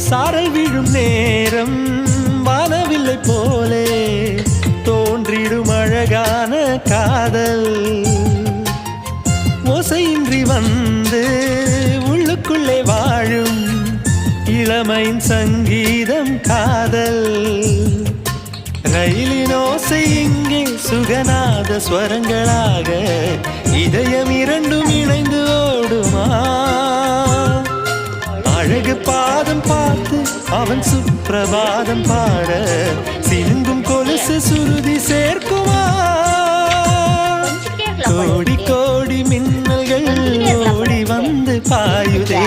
சாரல் விழும் நேரம் வானவில்லை போலே தோன்றிடும் அழகான காதல் ஓசையின்றி வந்து உள்ளுக்குள்ளே வாழும் இளமையின் சங்கீதம் காதல் ரயிலின் ஓசை இங்கே சுகநாத ஸ்வரங்களாக இதயம் இரண்டும் இணைந்து ஓடுமா அழகு பாதம் பார்த்து அவன் சுப்பிரபாதம் பாட சிலுங்கும் கொலுசு சுருதி சேர்க்குமா கோடி கோடி மின்னல்கள் ஓடி வந்து பாயுதே